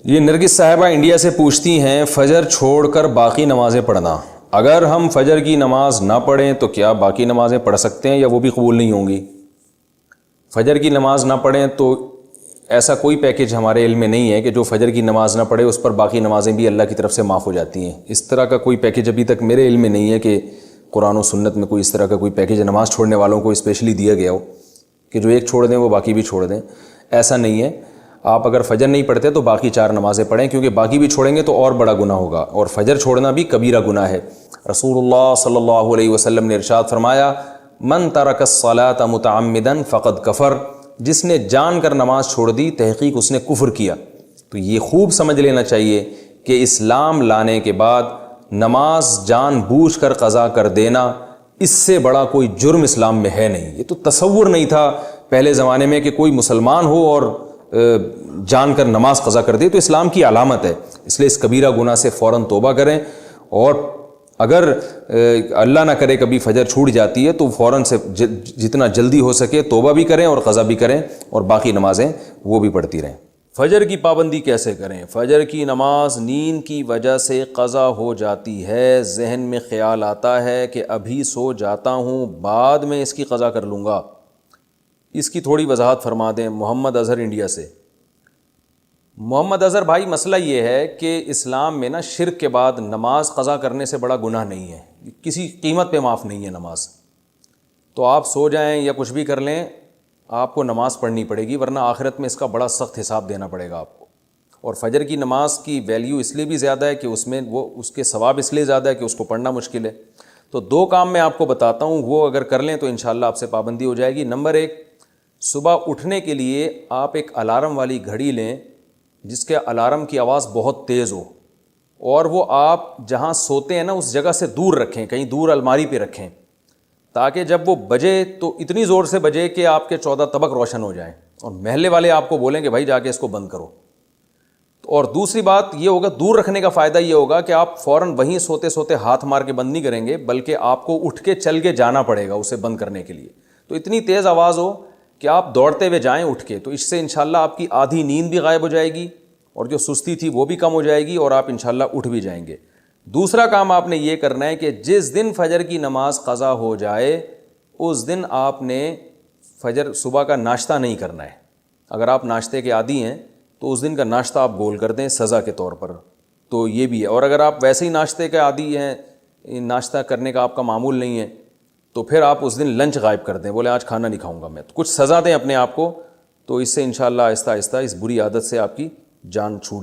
یہ نرگس صاحبہ انڈیا سے پوچھتی ہیں فجر چھوڑ کر باقی نمازیں پڑھنا، اگر ہم فجر کی نماز نہ پڑھیں تو کیا باقی نمازیں پڑھ سکتے ہیں یا وہ بھی قبول نہیں ہوں گی؟ فجر کی نماز نہ پڑھیں تو ایسا کوئی پیکج ہمارے علم میں نہیں ہے کہ جو فجر کی نماز نہ پڑھے اس پر باقی نمازیں بھی اللہ کی طرف سے معاف ہو جاتی ہیں۔ اس طرح کا کوئی پیکج ابھی تک میرے علم میں نہیں ہے کہ قرآن و سنت میں کوئی اس طرح کا کوئی پیکج نماز چھوڑنے والوں کو اسپیشلی دیا گیا ہو کہ جو ایک چھوڑ دیں وہ باقی بھی چھوڑ دیں، ایسا نہیں ہے۔ آپ اگر فجر نہیں پڑھتے تو باقی 4 نمازیں پڑھیں، کیونکہ باقی بھی چھوڑیں گے تو اور بڑا گناہ ہوگا، اور فجر چھوڑنا بھی کبیرہ گناہ ہے۔ رسول اللہ صلی اللہ علیہ وسلم نے ارشاد فرمایا، من ترک الصلاۃ متعمدا فقد کفر، جس نے جان کر نماز چھوڑ دی تحقیق اس نے کفر کیا۔ تو یہ خوب سمجھ لینا چاہیے کہ اسلام لانے کے بعد نماز جان بوجھ کر قضا کر دینا، اس سے بڑا کوئی جرم اسلام میں ہے نہیں۔ یہ تو تصور نہیں تھا پہلے زمانے میں کہ کوئی مسلمان ہو اور جان کر نماز قضا کر دے، تو اسلام کی علامت ہے۔ اس لیے اس کبیرہ گناہ سے فوراً توبہ کریں، اور اگر اللہ نہ کرے کبھی فجر چھوٹ جاتی ہے تو فوراً سے جتنا جلدی ہو سکے توبہ بھی کریں اور قضا بھی کریں، اور باقی نمازیں وہ بھی پڑھتی رہیں۔ فجر کی پابندی کیسے کریں؟ فجر کی نماز نیند کی وجہ سے قضا ہو جاتی ہے، ذہن میں خیال آتا ہے کہ ابھی سو جاتا ہوں بعد میں اس کی قضا کر لوں گا، اس کی تھوڑی وضاحت فرما دیں۔ محمد اظہر انڈیا سے۔ محمد اظہر بھائی، مسئلہ یہ ہے کہ اسلام میں شرک کے بعد نماز قضا کرنے سے بڑا گناہ نہیں ہے، کسی قیمت پہ معاف نہیں ہے نماز۔ تو آپ سو جائیں یا کچھ بھی کر لیں، آپ کو نماز پڑھنی پڑے گی، ورنہ آخرت میں اس کا بڑا سخت حساب دینا پڑے گا آپ کو۔ اور فجر کی نماز کی ویلیو اس لیے بھی زیادہ ہے کہ اس کے ثواب اس لیے زیادہ ہے کہ اس کو پڑھنا مشکل ہے۔ تو 2 کام میں آپ کو بتاتا ہوں، وہ اگر کر لیں تو انشاءاللہ آپ سے پابندی ہو جائے گی۔ نمبر 1، صبح اٹھنے کے لیے آپ ایک الارم والی گھڑی لیں جس کے الارم کی آواز بہت تیز ہو، اور وہ آپ جہاں سوتے ہیں اس جگہ سے دور رکھیں، کہیں دور الماری پہ رکھیں، تاکہ جب وہ بجے تو اتنی زور سے بجے کہ آپ کے 14 طبق روشن ہو جائیں، اور محلے والے آپ کو بولیں کہ بھائی جا کے اس کو بند کرو۔ اور دوسری بات یہ ہوگا، دور رکھنے کا فائدہ یہ ہوگا کہ آپ فوراً وہیں سوتے سوتے ہاتھ مار کے بند نہیں کریں گے، بلکہ آپ کو اٹھ کے چل کے جانا پڑے گا اسے بند کرنے کے لیے۔ تو اتنی تیز آواز ہو کہ آپ دوڑتے ہوئے جائیں اٹھ کے، تو اس سے انشاءاللہ آپ کی آدھی نیند بھی غائب ہو جائے گی، اور جو سستی تھی وہ بھی کم ہو جائے گی، اور آپ انشاءاللہ اٹھ بھی جائیں گے۔ دوسرا کام آپ نے یہ کرنا ہے کہ جس دن فجر کی نماز قضا ہو جائے اس دن آپ نے فجر صبح کا ناشتہ نہیں کرنا ہے۔ اگر آپ ناشتے کے عادی ہیں تو اس دن کا ناشتہ آپ گول کر دیں سزا کے طور پر، تو یہ بھی ہے۔ اور اگر آپ ویسے ہی ناشتے کے عادی ہیں، ناشتہ کرنے کا آپ کا معمول نہیں ہے، تو پھر آپ اس دن لنچ غائب کر دیں، بولے آج کھانا نہیں کھاؤں گا میں، تو کچھ سزا دیں اپنے آپ کو، تو اس سے انشاءاللہ آہستہ آہستہ اس بری عادت سے آپ کی جان چھوٹ